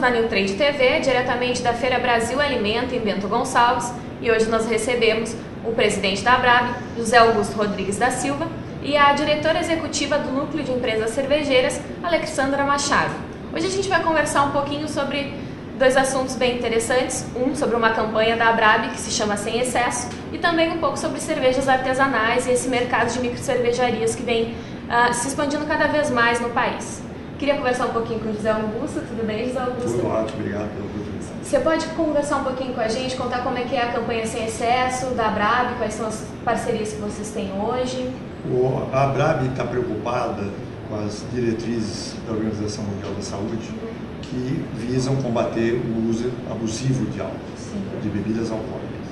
na New Trade TV, diretamente da Feira Brasil Alimento, em Bento Gonçalves, e hoje nós recebemos o presidente da Abrab, José Augusto Rodrigues da Silva, e a diretora executiva do Núcleo de Empresas Cervejeiras, Alexandra Machado. Hoje a gente vai conversar um pouquinho sobre dois assuntos bem interessantes, um sobre uma campanha da Abrab que se chama Sem Excesso, e também um pouco sobre cervejas artesanais e esse mercado de microcervejarias que vem se expandindo cada vez mais no país. Queria conversar um pouquinho com o José Augusto. Tudo bem, José Augusto? Tudo ótimo, obrigado pela oportunidade. Você pode conversar um pouquinho com a gente, contar como é que é a campanha Sem Excesso da Abrab, quais são as parcerias que vocês têm hoje? A Abrab está preocupada com as diretrizes da Organização Mundial da Saúde que visam combater o uso abusivo de álcool, de bebidas alcoólicas.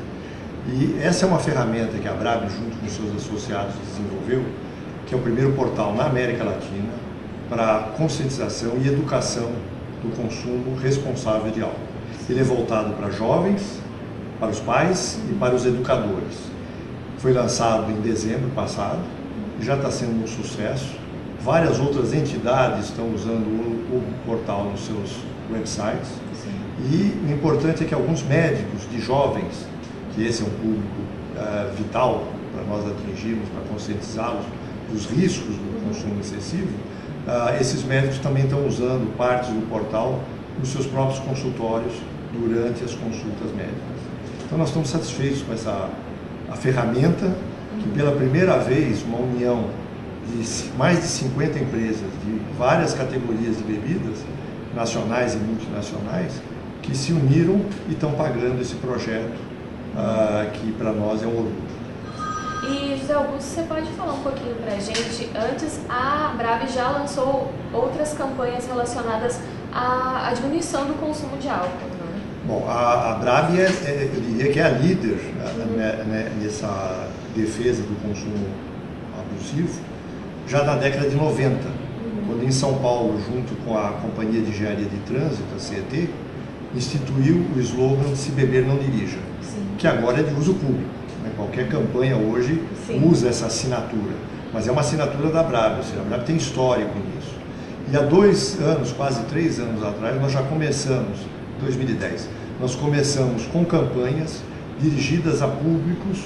E essa é uma ferramenta que a Abrab, junto com seus associados, desenvolveu, que é o primeiro portal na América Latina para conscientização e educação do consumo responsável de álcool. Ele é voltado para jovens, para os pais e para os educadores. Foi lançado em dezembro passado, já está sendo um sucesso. Várias outras entidades estão usando o portal nos seus websites. E o importante é que alguns médicos de jovens, que esse é um público vital para nós atingirmos, para conscientizá-los dos riscos do consumo excessivo, esses médicos também estão usando partes do portal nos seus próprios consultórios durante as consultas médicas. Então nós estamos satisfeitos com a ferramenta que pela primeira vez uma união de mais de 50 empresas de várias categorias de bebidas, nacionais e multinacionais, que se uniram e estão pagando esse projeto que para nós é um orgulho. E, José Augusto, você pode falar um pouquinho para a gente? Antes, a Abrab já lançou outras campanhas relacionadas à diminuição do consumo de álcool, não é? Bom, a Abrab, eu diria que é a líder nessa defesa do consumo abusivo, já na década de 90, quando em São Paulo, junto com a Companhia de Engenharia de Trânsito, a CET, instituiu o slogan "Se beber, não dirija", que agora é de uso público. Qualquer campanha hoje usa essa assinatura, mas é uma assinatura da Abrab, ou seja, a Abrab tem histórico nisso. E há 2 anos, quase 3 anos atrás, nós já começamos, 2010, nós começamos com campanhas dirigidas a públicos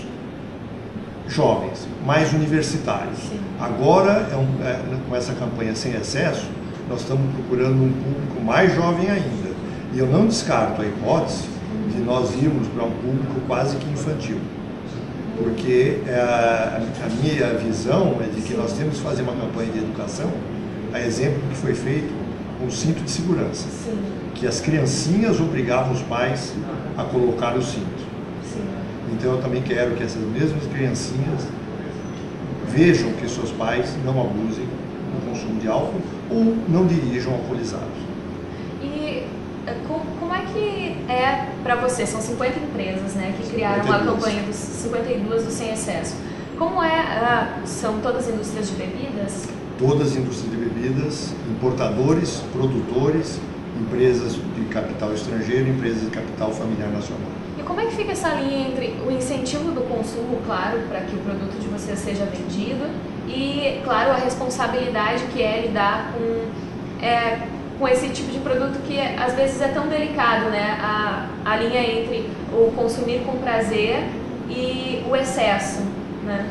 jovens, mais universitários. Agora, com essa campanha Sem Excesso, nós estamos procurando um público mais jovem ainda. E eu não descarto a hipótese de nós irmos para um público quase que infantil. Porque a minha visão é de que nós temos que fazer uma campanha de educação, a exemplo do que foi feito com o cinto de segurança, que as criancinhas obrigavam os pais a colocar o cinto. Então eu também quero que essas mesmas criancinhas vejam que seus pais não abusem do consumo de álcool ou não dirijam alcoolizados. Como é que é para você? São 50 empresas, né, que criaram 52. A campanha dos 52 do Sem Excesso. Como são todas indústrias de bebidas? Todas indústrias de bebidas, importadores, produtores, empresas de capital estrangeiro, empresas de capital familiar nacional. E como é que fica essa linha entre o incentivo do consumo, claro, para que o produto de vocês seja vendido, e, claro, a responsabilidade que é lidar com esse tipo de produto que às vezes é tão delicado, né? A linha entre o consumir com prazer e o excesso, né?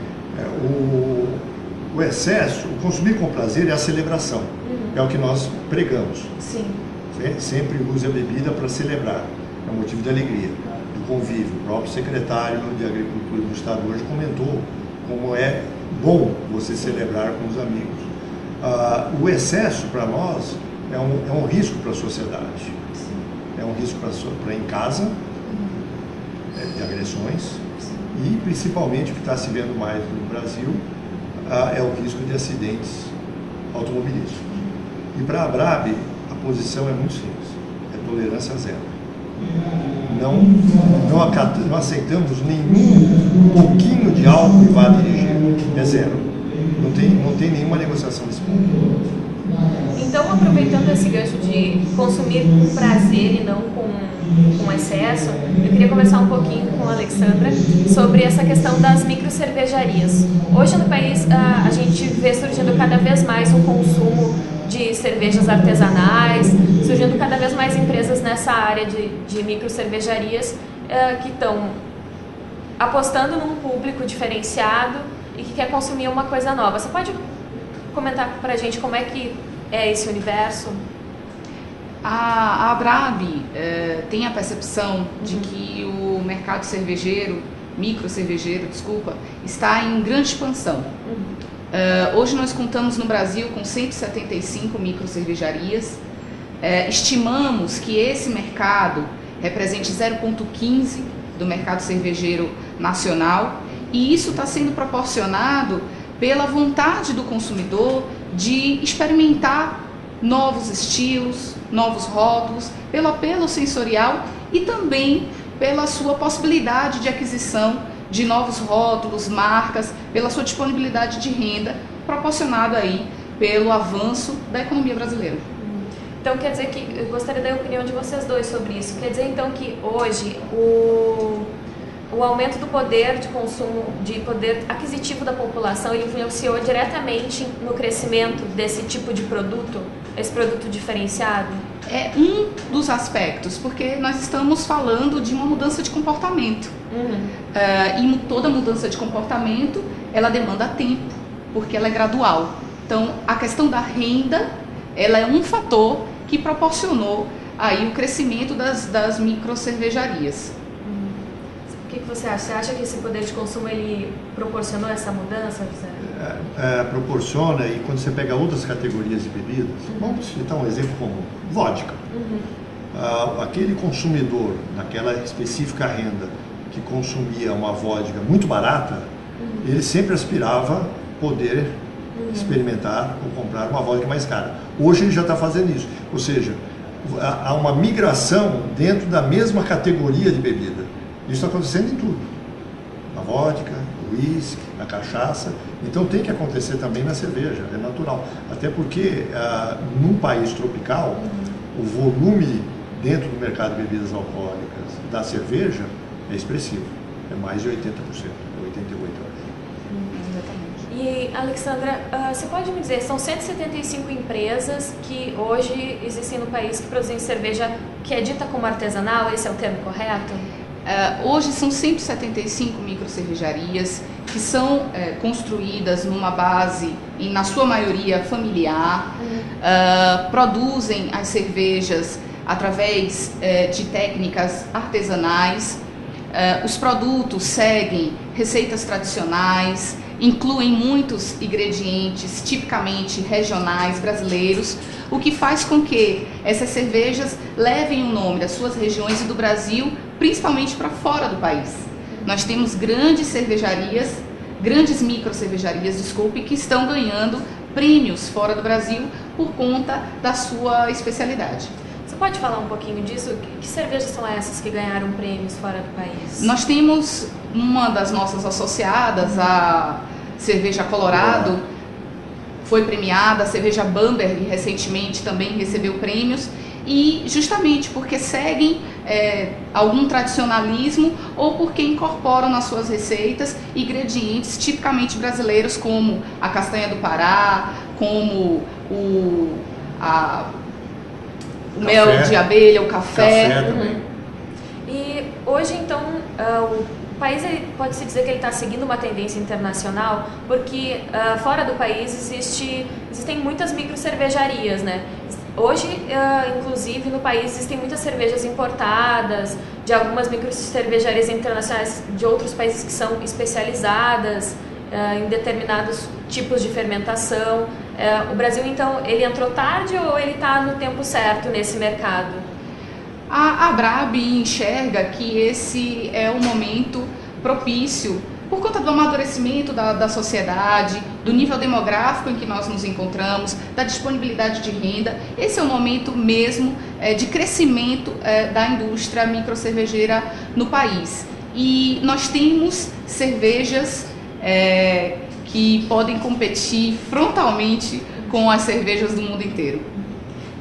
O excesso, o consumir com prazer é a celebração, é o que nós pregamos. Sempre use a bebida para celebrar, é um motivo de alegria, do convívio. O próprio secretário de Agricultura do Estado hoje comentou como é bom você celebrar com os amigos. O excesso para nós é um risco para a sociedade, é um risco para em casa, de agressões, e principalmente o que está se vendo mais no Brasil é o risco de acidentes automobilísticos. E para a Abrab a posição é muito simples, é tolerância zero. Não aceitamos nenhum pouquinho de álcool e vá dirigir, é zero. Não tem nenhuma negociação desse ponto. Então, aproveitando esse gancho de consumir com prazer e não com excesso, eu queria conversar um pouquinho com a Alexandra sobre essa questão das microcervejarias. Hoje no país a gente vê surgindo cada vez mais um consumo de cervejas artesanais, surgindo cada vez mais empresas nessa área de micro cervejarias que estão apostando num público diferenciado e que quer consumir uma coisa nova. Você pode comentar pra gente como é que é esse universo? A Abrab tem a percepção de que o mercado cervejeiro, micro cervejeiro, está em grande expansão. Hoje nós contamos no Brasil com 175 micro cervejarias. Estimamos que esse mercado represente 0,15% do mercado cervejeiro nacional, e isso está sendo proporcionado pela vontade do consumidor de experimentar novos estilos, novos rótulos, pelo apelo sensorial e também pela sua possibilidade de aquisição de novos rótulos, marcas, pela sua disponibilidade de renda, proporcionado aí pelo avanço da economia brasileira. Então quer dizer que, eu gostaria da opinião de vocês dois sobre isso, quer dizer então que hoje o aumento do poder de consumo, de poder aquisitivo da população, ele influenciou diretamente no crescimento desse tipo de produto, esse produto diferenciado? É um dos aspectos, porque nós estamos falando de uma mudança de comportamento. E toda mudança de comportamento, ela demanda tempo, porque ela é gradual. Então, a questão da renda, ela é um fator que proporcionou aí o crescimento das micro cervejarias. O que você acha? Você acha que esse poder de consumo ele proporcionou essa mudança, José? Proporciona, e quando você pega outras categorias de bebidas, vamos citar um exemplo como vodka. Aquele consumidor, naquela específica renda, que consumia uma vodka muito barata, ele sempre aspirava poder experimentar ou comprar uma vodka mais cara. Hoje ele já está fazendo isso, ou seja, há uma migração dentro da mesma categoria de bebida. Isso está acontecendo em tudo, na vodka, no uísque, na cachaça, então tem que acontecer também na cerveja, é natural. Até porque, num país tropical, o volume dentro do mercado de bebidas alcoólicas da cerveja é expressivo, é mais de 80%, 88%, eu acho. E, Alexandra, você pode me dizer, são 175 empresas que hoje existem no país que produzem cerveja que é dita como artesanal, esse é o termo correto? Hoje são 175 micro cervejarias que são construídas numa base, na sua maioria familiar, produzem as cervejas através de técnicas artesanais. Os produtos seguem receitas tradicionais, incluem muitos ingredientes tipicamente regionais brasileiros, o que faz com que essas cervejas levem o nome das suas regiões e do Brasil, principalmente para fora do país. Nós temos grandes cervejarias, grandes micro cervejarias, que estão ganhando prêmios fora do Brasil por conta da sua especialidade. Você pode falar um pouquinho disso? Que cervejas são essas que ganharam prêmios fora do país? Nós temos uma das nossas associadas, a Cerveja Colorado, foi premiada, a cerveja Bamberg recentemente também recebeu prêmios, e justamente porque seguem algum tradicionalismo ou porque incorporam nas suas receitas ingredientes tipicamente brasileiros, como a castanha do Pará, como o mel de abelha, o café. Também. E hoje, então, o país pode-se dizer que ele está seguindo uma tendência internacional, porque fora do país existem muitas micro cervejarias, né? Hoje, inclusive, no país existem muitas cervejas importadas, de algumas micro cervejarias internacionais de outros países que são especializadas em determinados tipos de fermentação. O Brasil, então, ele entrou tarde ou ele está no tempo certo nesse mercado? A Abrab enxerga que esse é um momento propício por conta do amadurecimento da sociedade, do nível demográfico em que nós nos encontramos, da disponibilidade de renda. Esse é o momento mesmo de crescimento da indústria microcervejeira no país. E nós temos cervejas que podem competir frontalmente com as cervejas do mundo inteiro.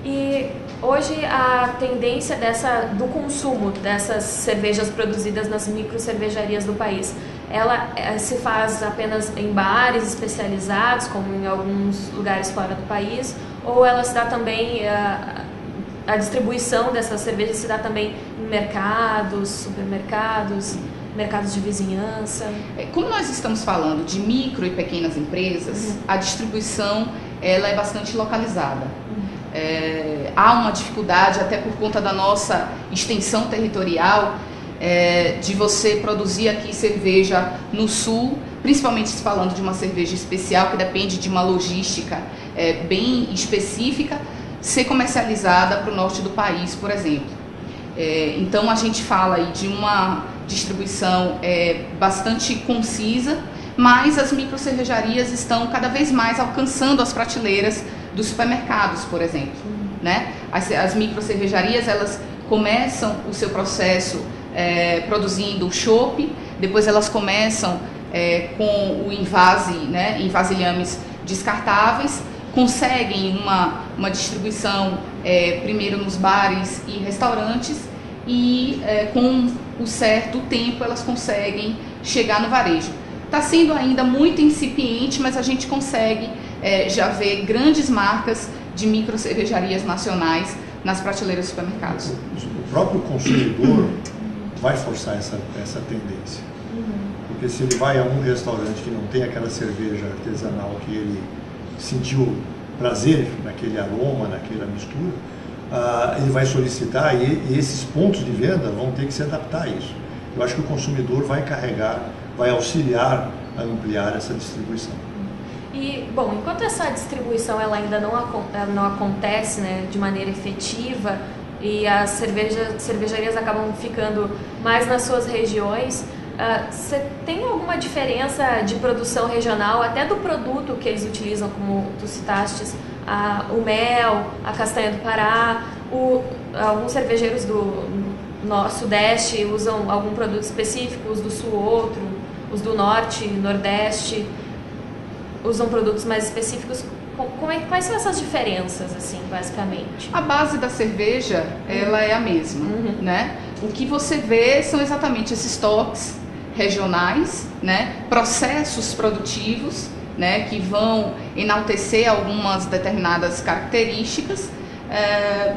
E hoje a tendência do consumo dessas cervejas produzidas nas micro cervejarias do país, ela se faz apenas em bares especializados, como em alguns lugares fora do país, ou ela se dá também, a distribuição dessa cerveja se dá também em mercados, supermercados, mercados de vizinhança? Como nós estamos falando de micro e pequenas empresas, a distribuição ela é bastante localizada. Há uma dificuldade, até por conta da nossa extensão territorial, de você produzir aqui cerveja no sul, principalmente falando de uma cerveja especial que depende de uma logística bem específica, ser comercializada para o norte do país, por exemplo. Então a gente fala aí de uma distribuição bastante concisa, mas as micro cervejarias estão cada vez mais alcançando as prateleiras dos supermercados, por exemplo, né? As micro cervejarias, elas começam o seu processo produzindo chopp, depois elas começam com o envase, né, em vasilhames descartáveis, conseguem uma distribuição primeiro nos bares e restaurantes e com o certo tempo elas conseguem chegar no varejo. Está sendo ainda muito incipiente, mas a gente consegue já ver grandes marcas de micro cervejarias nacionais nas prateleiras dos supermercados. O próprio consumidor vai forçar essa tendência. Porque se ele vai a um restaurante que não tem aquela cerveja artesanal que ele sentiu prazer naquele aroma, naquela mistura, ele vai solicitar e esses pontos de venda vão ter que se adaptar a isso. Eu acho que o consumidor vai auxiliar a ampliar essa distribuição. E, bom, enquanto essa distribuição ela ainda não acontece, né, de maneira efetiva e as cervejarias acabam ficando mais nas suas regiões, você tem alguma diferença de produção regional, até do produto que eles utilizam, como tu citastes, o mel, a castanha do Pará, alguns cervejeiros do Sudeste usam algum produto específico, os do Sul outro, os do Norte, Nordeste usam produtos mais específicos. Quais são essas diferenças, assim, basicamente? A base da cerveja, ela é a mesma, né? O que você vê são exatamente esses toques regionais, né? Processos produtivos, né? Que vão enaltecer algumas determinadas características,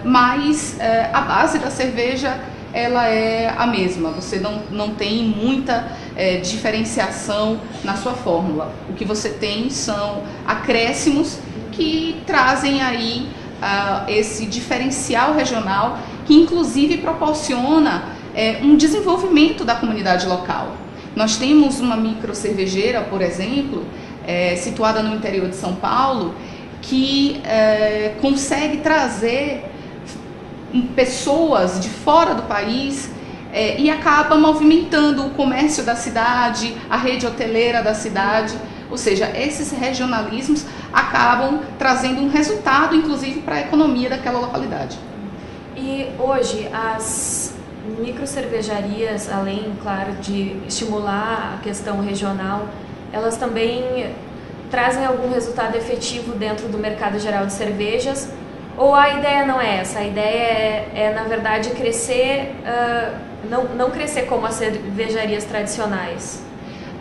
mas a base da cerveja, ela é a mesma. Você não tem muita diferenciação na sua fórmula. O que você tem são acréscimos que trazem aí esse diferencial regional, que inclusive proporciona um desenvolvimento da comunidade local. Nós temos uma micro cervejeira, por exemplo, situada no interior de São Paulo, que consegue trazer pessoas de fora do país e acaba movimentando o comércio da cidade, a rede hoteleira da cidade. Ou seja, esses regionalismos acabam trazendo um resultado, inclusive, para a economia daquela localidade. E hoje, as microcervejarias, além, claro, de estimular a questão regional, elas também trazem algum resultado efetivo dentro do mercado geral de cervejas? Ou a ideia não é essa? A ideia na verdade, crescer, não crescer como as cervejarias tradicionais?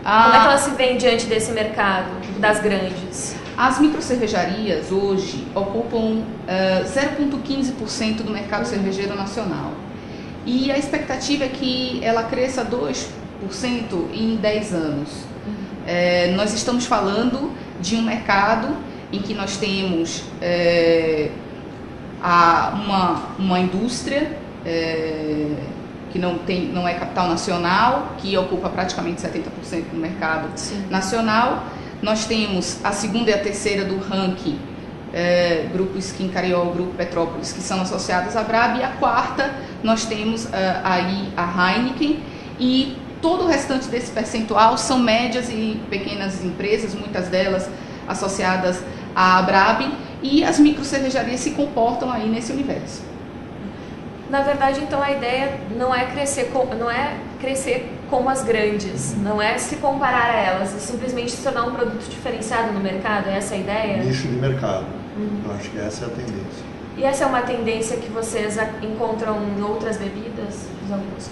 Como é que elas se veem diante desse mercado das grandes? As microcervejarias hoje ocupam 0,15% do mercado cervejeiro nacional. E a expectativa é que ela cresça 2% em 10 anos. Nós estamos falando de um mercado em que nós temos uma indústria que não é capital nacional, que ocupa praticamente 70% do mercado nacional. Nós temos a segunda e a terceira do ranking, Grupo Skin Cariol, Grupo Petrópolis, que são associadas à Brahma, e a quarta nós temos aí a Heineken, e todo o restante desse percentual são médias e pequenas empresas, muitas delas associadas à Brahma, e as microcervejarias se comportam aí nesse universo. Na verdade, então, a ideia não é crescer como as grandes, não é se comparar a elas, é simplesmente se tornar um produto diferenciado no mercado, é essa a ideia? Nicho de mercado, eu acho que essa é a tendência. E essa é uma tendência que vocês encontram em outras bebidas, Augusto?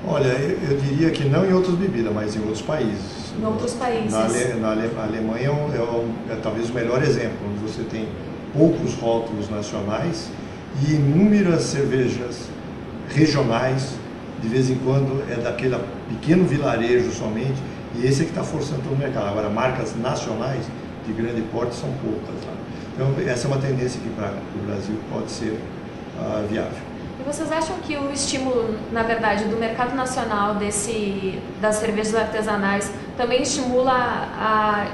Olha, eu diria que não em outras bebidas, mas em outros países. Em outros países. Na Alemanha é talvez o melhor exemplo, onde você tem poucos rótulos nacionais e inúmeras cervejas regionais, de vez em quando é daquele pequeno vilarejo somente, e esse é que está forçando todo o mercado. Agora, marcas nacionais de grande porte são poucas. Tá? Então, essa é uma tendência que para o Brasil pode ser viável. E vocês acham que o estímulo, na verdade, do mercado nacional das cervejas artesanais também estimula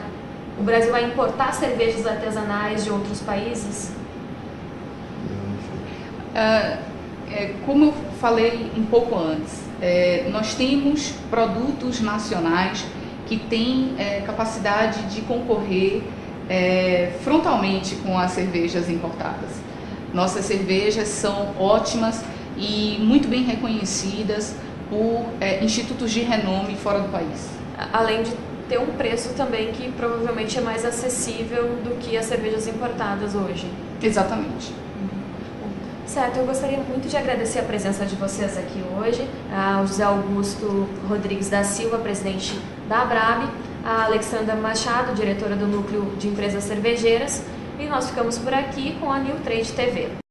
o Brasil a importar cervejas artesanais de outros países? Como eu falei um pouco antes, nós temos produtos nacionais que têm capacidade de concorrer frontalmente com as cervejas importadas. Nossas cervejas são ótimas e muito bem reconhecidas por institutos de renome fora do país. Além de ter um preço também que provavelmente é mais acessível do que as cervejas importadas hoje. Exatamente. Certo, eu gostaria muito de agradecer a presença de vocês aqui hoje, ao José Augusto Rodrigues da Silva, presidente da Abrab, a Alexandra Machado, diretora do Núcleo de Empresas Cervejeiras, e nós ficamos por aqui com a New Trade TV.